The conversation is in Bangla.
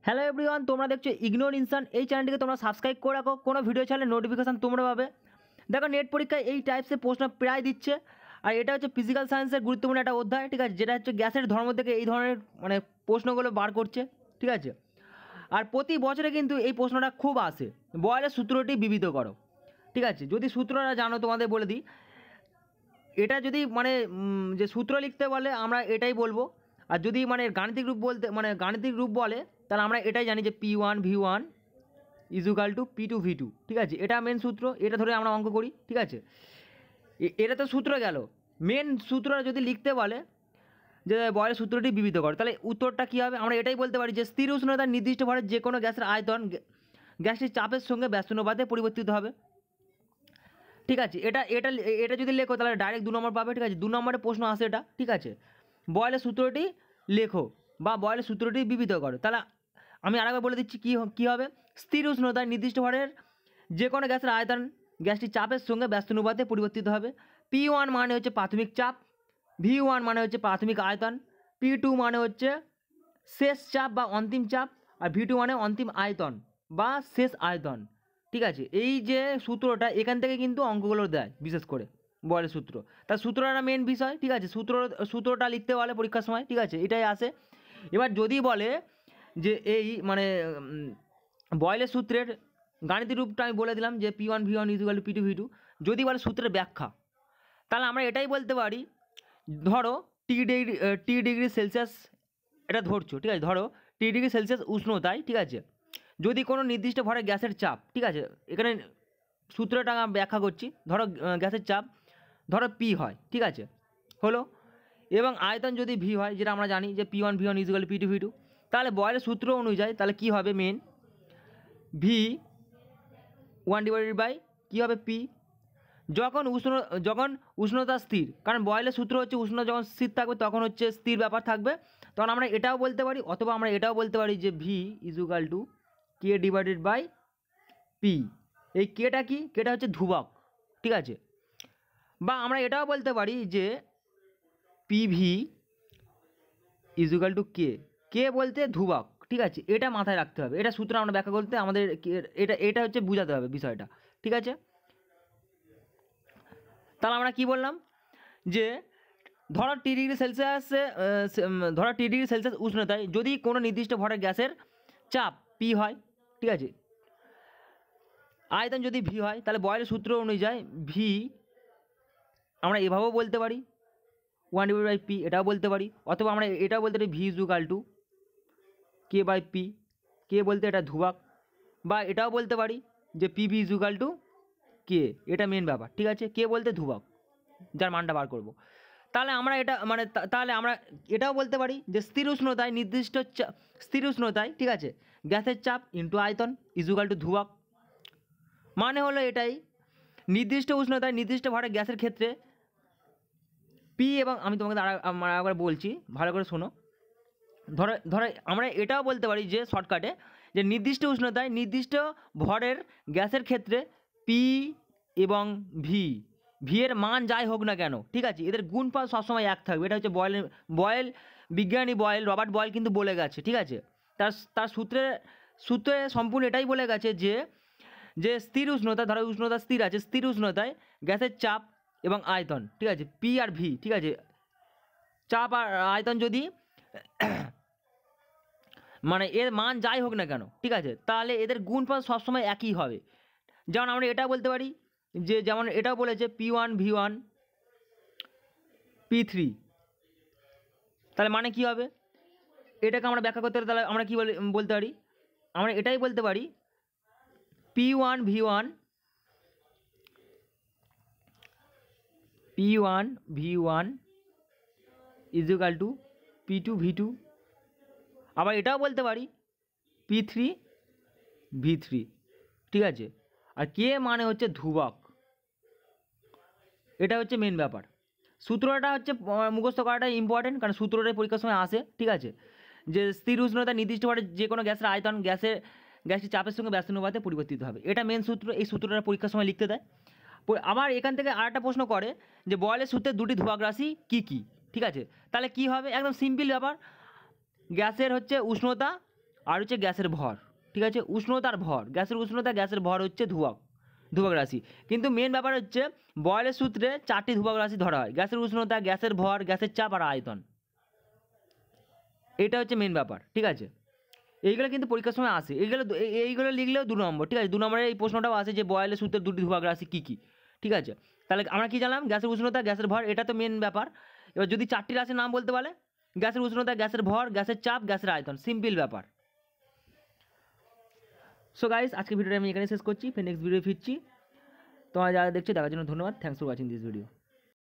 হ্যালো এভরিওয়ান, তোমরা দেখছো ইগনোর ইনসান। এই চ্যানেলটিকে তোমরা সাবস্ক্রাইব করে রাখো, কোনো ভিডিও ছাড়লে নোটিফিকেশান তোমরা পাবে। দেখো, নেট পরীক্ষায় এই টাইপসের প্রশ্ন প্রায় দিচ্ছে, আর এটা হচ্ছে ফিজিক্যাল সায়েন্সের গুরুত্বপূর্ণ একটা অধ্যায়, ঠিক আছে, যেটা হচ্ছে গ্যাসের ধর্ম থেকে এই ধরনের প্রশ্নগুলো বার করছে, ঠিক আছে। আর প্রতি বছরে কিন্তু এই প্রশ্নটা খুব আসে, বয়েলের সূত্রটি বিবিধ করো, ঠিক আছে। যদি সূত্রটা জানো তোমাদের বলে দিই, এটা যদি যে সূত্র লিখতে বলে আমরা এটাই বলবো, আর যদি গাণিতিক রূপ বলে তাহলে আমরা এটাই জানি যে P1 V1 equal to P2 V2, ঠিক আছে। এটা মেন সূত্র, এটা ধরে আমরা অঙ্ক করি, ঠিক আছে। এটা তো সূত্র গেল। মেন সূত্রটা যদি লিখতে বলে যে বয়েলের সূত্রটি বিবিধ করে, তাহলে উত্তরটা কী হবে? আমরা এটাই বলতে পারি যে স্থির উষ্ণতার নির্দিষ্ট ভরের যে কোনো গ্যাসের আয়তন গ্যাসটির চাপের সঙ্গে ব্যস্তানুপাতে পরিবর্তিত হবে, ঠিক আছে। এটা এটা এটা যদি লেখো তাহলে ডাইরেক্ট 2 নম্বর পাবে, ঠিক আছে। 2 নম্বরের প্রশ্ন আসে এটা, ঠিক আছে। বয়েলের সূত্রটি লেখো বা বয়েলের সূত্রটি বিবিধ করো। তাহলে আমি আরেকবার বলে দিচ্ছি কী হবে। স্থির উষ্ণতায় নির্দিষ্ট ভরের যে কোনো গ্যাসের আয়তন গ্যাসটি চাপের সঙ্গে ব্যস্তানুপাতে পরিবর্তিত হবে। P1 মানে হচ্ছে প্রাথমিক চাপ, V1 মানে হচ্ছে প্রাথমিক আয়তন, P2 মানে হচ্ছে শেষ চাপ বা অন্তিম চাপ, আর V2 মানে অন্তিম আয়তন বা শেষ আয়তন, ঠিক আছে। এই যে সূত্রটা, এখান থেকে কিন্তু অঙ্কগুলো দেয় বিশেষ করে বয়েলের সূত্র। তার সূত্রটা মেন বিষয়, ঠিক আছে। সূত্রটা লিখতে বলে পরীক্ষার সময়, ঠিক আছে, এটাই আসে। এবার যদি বলে যে এই বয়েলের সূত্রের গাণিতিক রূপটা আমি বলে দিলাম যে P1 V1 equal to P2 V2। যদি বলে সূত্রের ব্যাখ্যা, তাহলে আমরা এটাই বলতে পারি, ধরো টি ডিগ্রি সেলসিয়াস এটা ধরছো, ঠিক আছে। ধরো টি ডিগ্রি সেলসিয়াস উষ্ণতায়, ঠিক আছে, যদি কোনো নির্দিষ্ট ভরে গ্যাসের চাপ, ঠিক আছে, এখানে সূত্রটা ব্যাখ্যা করছি। ধরো গ্যাসের চাপ ধরো P হয়, ঠিক আছে, হলো, এবং আয়তন যদি V হয়, যেটা আমরা জানি যে P1 V1 equal to P2 V2, তাহলে বয়েলের সূত্র অনুযায়ী তাহলে কী হবে? মেন V1 ডিভাইডেড বাই কী হবে? P। যখন উষ্ণতা স্থির, কারণ বয়েলের সূত্র হচ্ছে উষ্ণতা যখন স্থির থাকবে তখন হচ্ছে স্থির ব্যাপার থাকবে, তখন আমরা এটাও বলতে পারি, অথবা আমরা এটাও বলতে পারি যে V equal to K divided by P। এই কেটা কি? কেটা হচ্ছে ধ্রুবক, ঠিক আছে। বা আমরা এটাও বলতে পারি যে PV ইকুয়াল টু কে বলতে ধ্রুবক, ঠিক আছে। এটা মাথায় রাখতে হবে, এটা সূত্র আমরা ব্যাখ্যা করতে আমাদের এটা হচ্ছে বোঝাতে হবে বিষয়টা, ঠিক আছে। তাহলে আমরা কি বললাম যে ধরো টি ডিগ্রি সেলসিয়াস উষ্ণতায় যদি কোনো নির্দিষ্ট ভরের গ্যাসের চাপ P হয়, ঠিক আছে, আয়তন যদি V হয়, তাহলে বয়েলের সূত্র অনুযায়ী V আমরা এভাবেও বলতে পারি 1 ডিভাইড বাই P, এটাও বলতে পারি, অথবা আমরা এটাও বলতে পারি V equal to K by P। কে বলতে এটা ধ্রুবক, বা এটাও বলতে পারি যে PV ইকুয়াল টু K, এটা মেন ব্যাপার, ঠিক আছে। কে বলতে ধ্রুবক, যার মানটা বার করব। তাহলে আমরা তাহলে আমরা এটাও বলতে পারি যে স্থির উষ্ণতায়, ঠিক আছে, গ্যাসের চাপ ইন্টু আয়তন ইকুয়াল টু ধ্রুবক। মানে হলো এটাই, নির্দিষ্ট উষ্ণতায় নির্দিষ্ট ভরের গ্যাসের ক্ষেত্রে P, এবং আমি তোমাকে আরেকবার বলছি, ভালো করে শোনো। ধরো আমরা এটাও বলতে পারি যে শর্টকাটে, যে নির্দিষ্ট উষ্ণতায় নির্দিষ্ট ভরের গ্যাসের ক্ষেত্রে P এবং V এর মান যাই হোক না কেন, ঠিক আছে, এদের গুণফল সবসময় এক থাকবে। এটা হচ্ছে বিজ্ঞানী রবার্ট বয়েল কিন্তু বলে গেছে, ঠিক আছে। তার সূত্রে সম্পূর্ণ এটাই বলে গেছে যে স্থির উষ্ণতা, ধরো উষ্ণতা স্থির আছে, স্থির উষ্ণতায় গ্যাসের চাপ এবং আয়তন, ঠিক আছে, P আর V, ঠিক আছে, চাপ আর আয়তন যদি এর মান যাই হোক না কেন, ঠিক আছে, তাহলে এদের গুণফল সবসময় একই হবে। যেমন আমরা এটা বলতে পারি যে, যেমন এটাও বলেছে P1 V1 P3, তাহলে মানে কি হবে? এটাকে আমরা ব্যাখ্যা করতে পারি, তাহলে আমরা কি বলতে পারি? আমরা এটাই বলতে পারি P1 V1 equal to P2 V2। আবার এটাও বলতে পারি P3 V3, ঠিক আছে। আর কে মানে হচ্ছে ধ্রুবক, এটা হচ্ছে মেন ব্যাপার। সূত্রটা হচ্ছে মুখস্থ করাটা ইম্পর্টেন্ট, কারণ সূত্রটাই পরীক্ষার সময় আসে, ঠিক আছে, যে স্থির উষ্ণতা নির্দিষ্ট ভরে যে কোনো গ্যাসের আয়তন গ্যাসটি চাপের সঙ্গে ব্যস্তানুপাতে পরিবর্তিত হবে, এটা মেন সূত্র। এই সূত্রটা পরীক্ষার সময় লিখতে দেয়। আবার এখান থেকে আরেকটা প্রশ্ন করে যে বয়েলের সূত্রের দুটি ধ্রুবক রাশি কী কী, ঠিক আছে। তাহলে কি হবে? একদম সিম্পল ব্যাপার, গ্যাসের হচ্ছে উষ্ণতা আর হচ্ছে গ্যাসের ভর, ঠিক আছে, উষ্ণতার ভর, গ্যাসের উষ্ণতা, গ্যাসের ভর হচ্ছে ধ্রুবক, ধ্রুবক রাশি। কিন্তু মেন ব্যাপার হচ্ছে বয়েলের সূত্রে 4টি ধ্রুবক রাশি ধরা হয়, গ্যাসের উষ্ণতা, গ্যাসের ভর, গ্যাসের চাপ আর আয়তন। এটা হচ্ছে মেন ব্যাপার, ঠিক আছে। এইগুলো কিন্তু পরীক্ষার সময় আসে, এইগুলো লিখলেও 2 নম্বর, ঠিক আছে। 2 নম্বরে এই প্রশ্নটাও আসে যে বয়েলের সূত্রের 2টি ধ্রুবক রাশি কী কী, ঠিক আছে। তাহলে আমরা কি জানলাম, গ্যাসের উষ্ণতা, গ্যাসের ভর, এটা তো মেন ব্যাপার। এবার যদি 4টি রাশির নাম বলতে বলে, গ্যাসের উষ্ণতা, গ্যাসের ভর, গ্যাসের চাপ, গ্যাসের আয়তন, সিম্পল ব্যাপার। সো গাইস, আজকে ভিডিওটা আমি এখানে শেষ করছি, ফের নেক্সট ভিডিও ফিরছি। তোমরা যারা দেখছো দেখার জন্য ধন্যবাদ। Thanks for watching this video.